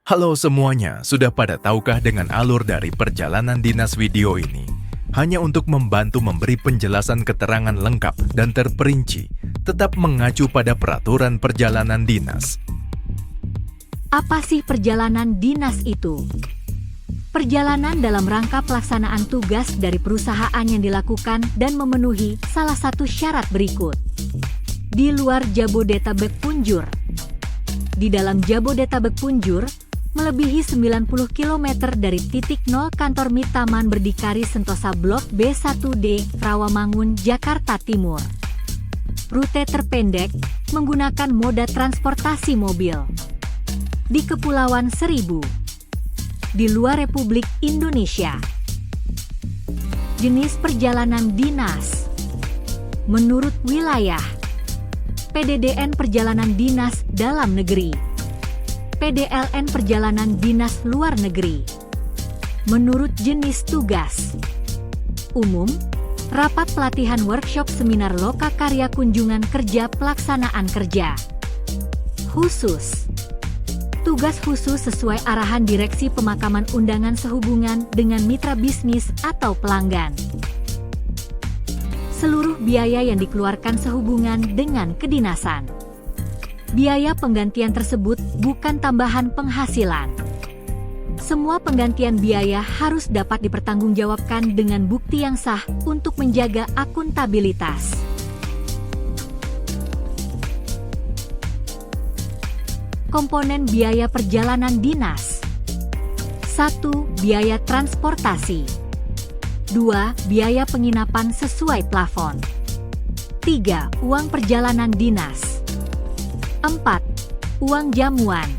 Halo semuanya, sudah pada tahukah dengan alur dari perjalanan dinas video ini? Hanya untuk membantu memberi penjelasan keterangan lengkap dan terperinci, tetap mengacu pada peraturan perjalanan dinas. Apa sih perjalanan dinas itu? Perjalanan dalam rangka pelaksanaan tugas dari perusahaan yang dilakukan dan memenuhi salah satu syarat berikut. Di luar Jabodetabek Punjur. Di dalam Jabodetabek Punjur, melebihi 90 km dari titik nol kantor MIT Taman Berdikari Sentosa Blok B1D, Rawamangun, Jakarta Timur. Rute terpendek menggunakan moda transportasi mobil. Di Kepulauan Seribu. Di luar Republik Indonesia. Jenis perjalanan dinas. Menurut wilayah. PDDN Perjalanan Dinas Dalam Negeri. PDLN Perjalanan Dinas Luar Negeri. Menurut jenis tugas. Umum, rapat pelatihan workshop seminar loka karya kunjungan kerja pelaksanaan kerja. Khusus. Tugas khusus sesuai arahan Direksi Pemakaman Undangan sehubungan dengan mitra bisnis atau pelanggan. Seluruh biaya yang dikeluarkan sehubungan dengan kedinasan. Biaya penggantian tersebut bukan tambahan penghasilan. Semua penggantian biaya harus dapat dipertanggungjawabkan dengan bukti yang sah untuk menjaga akuntabilitas. Komponen biaya perjalanan dinas. 1. Biaya transportasi. 2. Biaya penginapan sesuai plafon. 3. Uang perjalanan dinas. 4. Uang jamuan.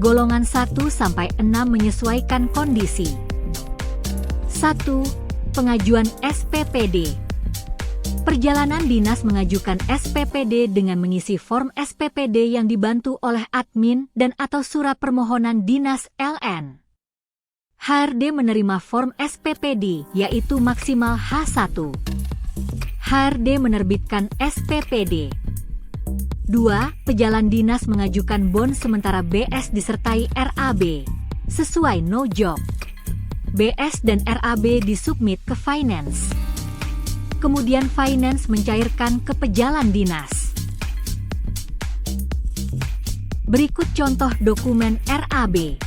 Golongan 1-6 menyesuaikan kondisi. 1. Pengajuan SPPD. Perjalanan dinas mengajukan SPPD dengan mengisi form SPPD yang dibantu oleh admin dan atau surat permohonan dinas LN. HRD menerima form SPPD yaitu maksimal H1. HRD menerbitkan SPPD. 2. Pejalan dinas mengajukan bon sementara BS disertai RAB, sesuai no job. BS dan RAB disubmit ke Finance. Kemudian Finance mencairkan ke pejalan dinas. Berikut contoh dokumen RAB.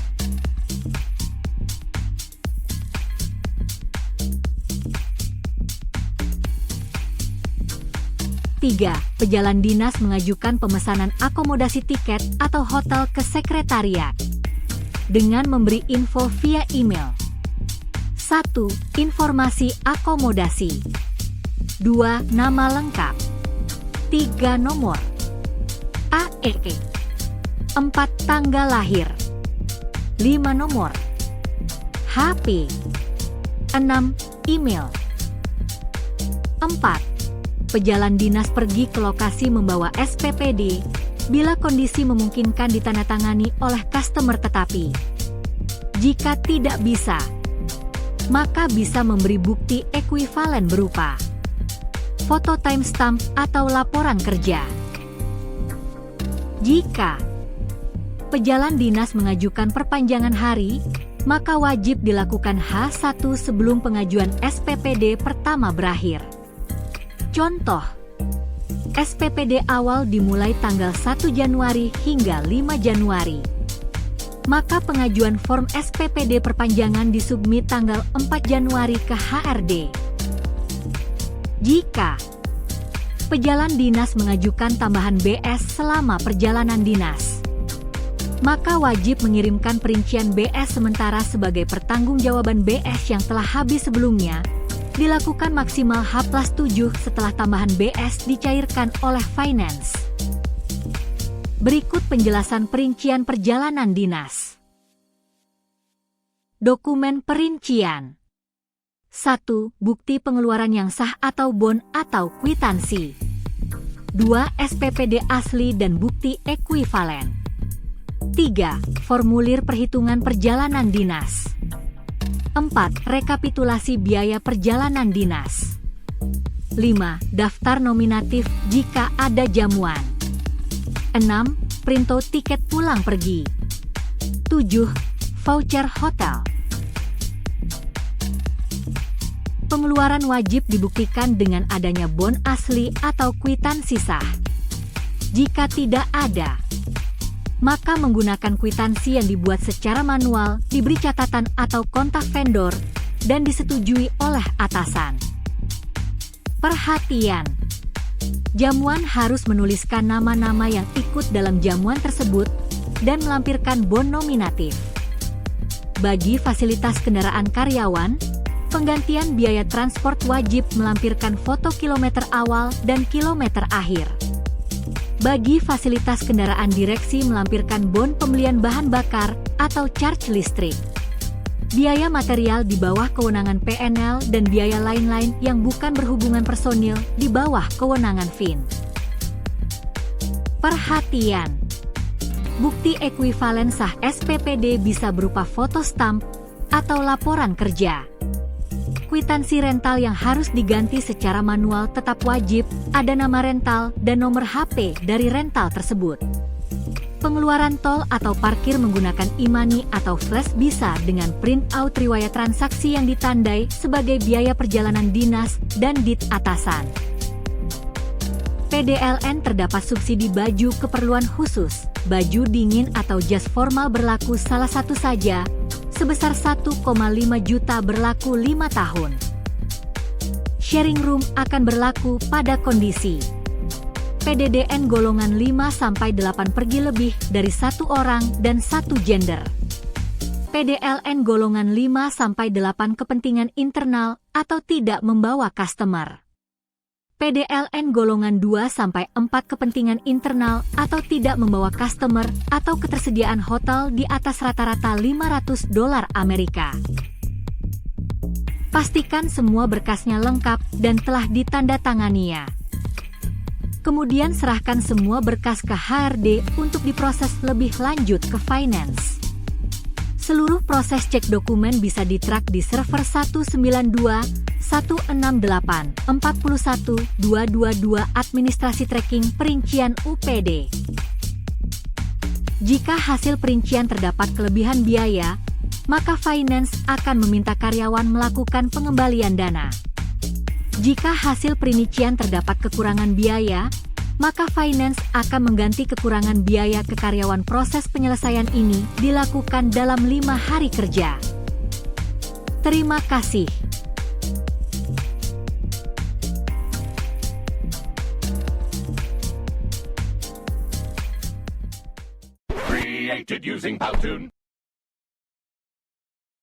3. Pejalan dinas mengajukan pemesanan akomodasi tiket atau hotel ke sekretariat dengan memberi info via email. 1. Informasi akomodasi. 2. Nama lengkap. 3. Nomor AEE. 4. Tanggal lahir. 5. Nomor HP. 6. Email. 4. Pejalan dinas pergi ke lokasi membawa SPPD bila kondisi memungkinkan ditandatangani oleh customer tetapi jika tidak bisa, maka bisa memberi bukti ekuivalen berupa foto timestamp atau laporan kerja. Jika pejalan dinas mengajukan perpanjangan hari, maka wajib dilakukan H1 sebelum pengajuan SPPD pertama berakhir. Contoh, SPPD awal dimulai tanggal 1 Januari hingga 5 Januari. Maka pengajuan form SPPD perpanjangan disubmit tanggal 4 Januari ke HRD. Jika pejalan dinas mengajukan tambahan BS selama perjalanan dinas, maka wajib mengirimkan perincian BS sementara sebagai pertanggungjawaban BS yang telah habis sebelumnya, dilakukan maksimal H+7 setelah tambahan BS dicairkan oleh Finance. Berikut penjelasan perincian perjalanan dinas. Dokumen perincian. 1. Bukti pengeluaran yang sah atau bon atau kwitansi. 2. SPPD asli dan bukti ekuivalen. 3. Formulir perhitungan perjalanan dinas. 4. Rekapitulasi biaya perjalanan dinas. 5. Daftar nominatif jika ada jamuan. 6. Printout tiket pulang pergi. 7. 7. Voucher hotel. Pengeluaran wajib dibuktikan dengan adanya bon asli atau kwitansi sah. Jika tidak ada, maka menggunakan kwitansi yang dibuat secara manual, diberi catatan atau kontak vendor, dan disetujui oleh atasan. Perhatian! Jamuan harus menuliskan nama-nama yang ikut dalam jamuan tersebut dan melampirkan bon nominatif. Bagi fasilitas kendaraan karyawan, penggantian biaya transport wajib melampirkan foto kilometer awal dan kilometer akhir. Bagi fasilitas kendaraan direksi melampirkan bon pembelian bahan bakar atau charge listrik. Biaya material di bawah kewenangan PNL dan biaya lain-lain yang bukan berhubungan personil di bawah kewenangan FIN. Perhatian! Bukti ekuivalen sah SPPD bisa berupa foto stamp atau laporan kerja. Kwitansi rental yang harus diganti secara manual tetap wajib ada nama rental dan nomor HP dari rental tersebut. Pengeluaran tol atau parkir menggunakan e-money atau flash bisa dengan print out riwayat transaksi yang ditandai sebagai biaya perjalanan dinas dan dit atasan. PDLN terdapat subsidi baju keperluan khusus, baju dingin atau jas formal berlaku salah satu saja, sebesar 1,5 juta berlaku 5 tahun. Sharing room akan berlaku pada kondisi PDDN golongan 5-8 pergi lebih dari 1 orang dan 1 gender. PDLN golongan 5-8 kepentingan internal atau tidak membawa customer. PDLN golongan 2-4 kepentingan internal atau tidak membawa customer atau ketersediaan hotel di atas rata-rata $500 Amerika. Pastikan semua berkasnya lengkap dan telah ditandatanganinya. Kemudian serahkan semua berkas ke HRD untuk diproses lebih lanjut ke finance. Seluruh proses cek dokumen bisa di-track di server 192.168.41.222 administrasi tracking perincian UPD. Jika hasil perincian terdapat kelebihan biaya, maka finance akan meminta karyawan melakukan pengembalian dana. Jika hasil perincian terdapat kekurangan biaya, maka finance akan mengganti kekurangan biaya ke karyawan. Proses penyelesaian ini dilakukan dalam 5 hari kerja. Terima kasih. Created using Powtoon.